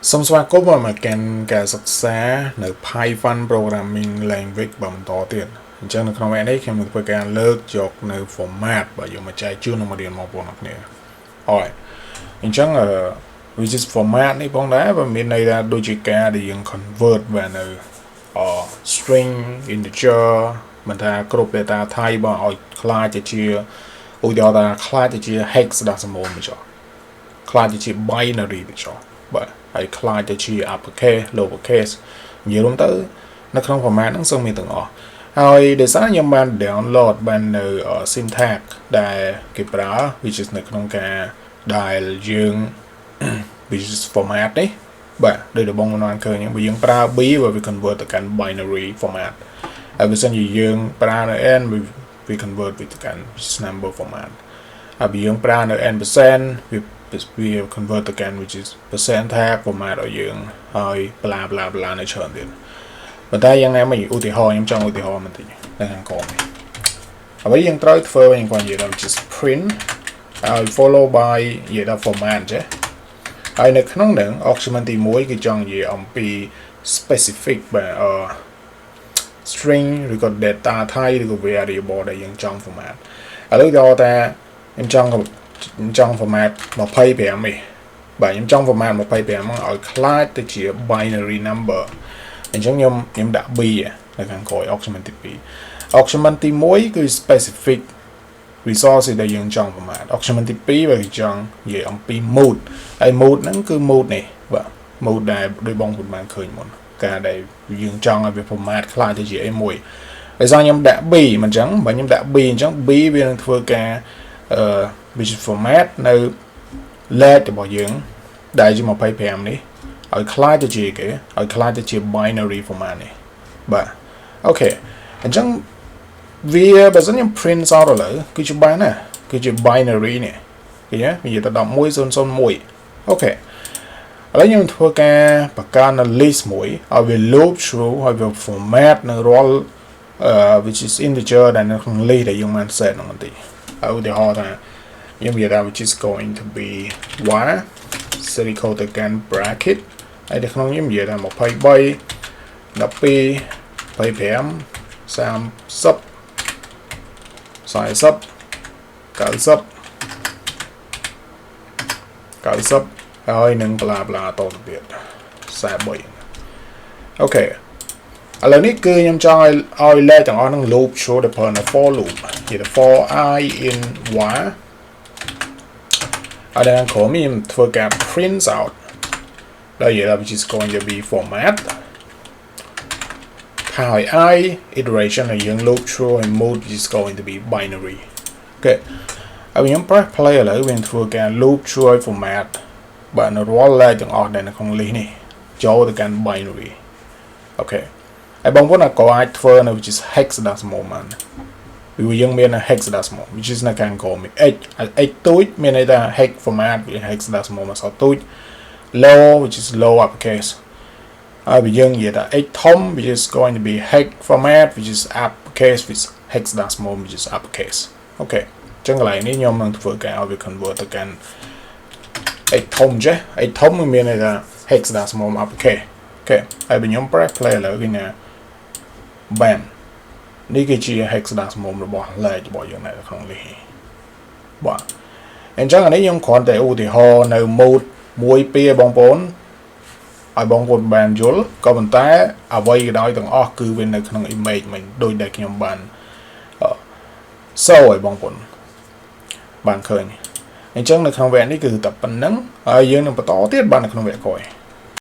Xong xóa cốp mà kèn cả sạc xáនៅ Python programming language បន្តទៀតអញ្ចឹងនៅក្នុងវគ្គនេះខ្ញុំនឹងធ្វើការលើកយកនៅ format បើយកមកចែកជូននឹងមករៀនមកបងប្អូនគ្នាហើយអញ្ចឹងwhich is format នេះផងដែរបើមានន័យថាដូចជាការដែលយើង convert បាននៅstring integer មិនថាគ្រប់ data type បងឲ្យខ្លាចទៅជាឧទាហរណ៍ថាខ្លាចទៅជា hexadecimal ទៅចុះខ្លាចទៅជា binary ទៅចុះបាទហើយខ្លាចទៅជា uppercase lowercase និយាយរួមទៅនៅក្នុង format ហ្នឹងសូមមានទាំងអស់ហើយដោយសារខ្ញុំបាន download បាននៅ syntax ដែលគេប្រើ which is នៅក្នុងការដែលយើង which is format នេះបាទដោយបងប្អូនបានឃើញបើយើងប្រើ b បើវា convert ទៅកាន់ binary format ហើយបើសិនជាយើងប្រើនៅ n វា convert ទៅកាន់ number format ហើយបើយើងប្រើនៅ n% វា convert ទៅកាន់ which is percent tag format ឲ្យយើងហើយ bla bla bla នៅច្រើនទៀតប៉ុន្តែយ៉ាងណាមិញឧទាហរណ៍ខ្ញុំចង់ឧទាហរណ៍បន្តិចនៅខាងក្រោមនេះអ្វីយើងត្រូវធ្វើយើងគាត់និយាយថា which is print ហើយ follow by និយាយថា format ចេះហើយនៅក្នុងហ្នឹង argument ទី1គឺចង់និយាយអំពី specific បាទ string ឬក៏ data type ឬក៏ variable ដែលយើងចង់ format ឥឡូវយកថាខ្ញុំចង់ format 25នេះបាទខ្ញុំចង់ format 25មកឲ្យខ្លាចទៅជា binary number អញ្ចឹងខ្ញុំដាក់ b នៅខាងក្រោយ argument ទី2 argument ទី1គឺ specific resource ដែលយើងចង់ format argument ទី2បើយើងចង់និយាយអំពី mood ហើយ mood ហ្នឹងគឺ mood នេះបាទ mood ដែលដោយបងប្អូនបានឃើញមុនការដែលយើងចង់ឲ្យវា format ខ្លាចទៅជាអីមួយដោយសារខ្ញុំដាក់ b មិនអញ្ចឹងបើខ្ញុំដាក់ b អញ្ចឹង b វានឹងធ្វើការwhich is format នៅ let របស់យើងដែលជា25នេះឲ្យខ្លាចទៅជាគេឲ្យខ្លាចទៅជា binary format នេះបាទអូខេអញ្ចឹងវាបើសិនខ្ញុំ print សតឥឡូវគឺជាបានណាគឺជា binary នេះឃើញទេនិយាយទៅ11001អូខេឥឡូវខ្ញុំធ្វើការបង្កើតនៅ list មួយឲ្យវា loop through ឲ្យវា format នៅរាល់ which is integer ដែលនៅក្នុង list ដែលយើងបាន set ហ្នឹងបន្តិចហើយឧទាហរណ៍ថាខ្ញុំនិយាយថា which is going to be var semicolon ទៅកាន់ bracket ហើយនៅក្នុងខ្ញុំនិយាយថា23 12 25 30 40 90 ហើយនឹង bla bla តទៅទៀត43អូខេឥឡូវនេះគឺខ្ញុំចង់ឲ្យលេខទាំងអស់ហ្នឹង loop show ទៅប្រើនៅ for loop និយាយថា for I in var ហើយដល់ក្រោមខ្ញុំធ្វើការ print out ដែលនិយាយថា which is going to be format ហើយ I iteration ដែលយើង loop through and mode is going to be binary អូខេហើយខ្ញុំ press play ឥឡូវវាធ្វើការ loop through format បាទនៅរាល់លេខទាំងអស់ដែលនៅក្នុង list នេះចូលទៅកាន់ binary អូខេហើយបងប្អូនក៏អាចធ្វើនៅ which is hexadecimal បានវាយើងមាន hexadecimal which is នៅខាងក្រោម x ទូចមានន័យថា hex format វា hexadecimal មកសតទូច low which is low uppercase ហើយបើយើងនិយាយថា x ធំ which is going to be hex format which is uppercase with hexadecimal which is uppercase អូខេអញ្ចឹងកន្លែងនេះខ្ញុំនឹងធ្វើការឲ្យវា convert ទៅកាន់ x ធំចេះ x ធំមានន័យថា hexadecimal uppercase អូខេហើយបើខ្ញុំ press play ឥឡូវគឺណា bam នេះគឺជា hexadecimal របស់លេខរបស់យើងនៅក្នុងនេះបាទអញ្ចឹងអានេះខ្ញុំគ្រាន់តែឧទាហរណ៍នៅ mode 1 2បងប្អូនឲ្យបងប្អូនបានយល់ក៏ប៉ុន្តែអ្វីក៏ដោយទាំងអស់គឺវានៅក្នុង image មិញដូចដែលខ្ញុំបានshow ឲ្យបងប្អូនបានឃើញអញ្ចឹងនៅក្នុងវគ្គនេះគឺតែប៉ុណ្្នឹងហើយយើងនឹងបន្តទៀតបាននៅក្នុងវគ្គក្រោយ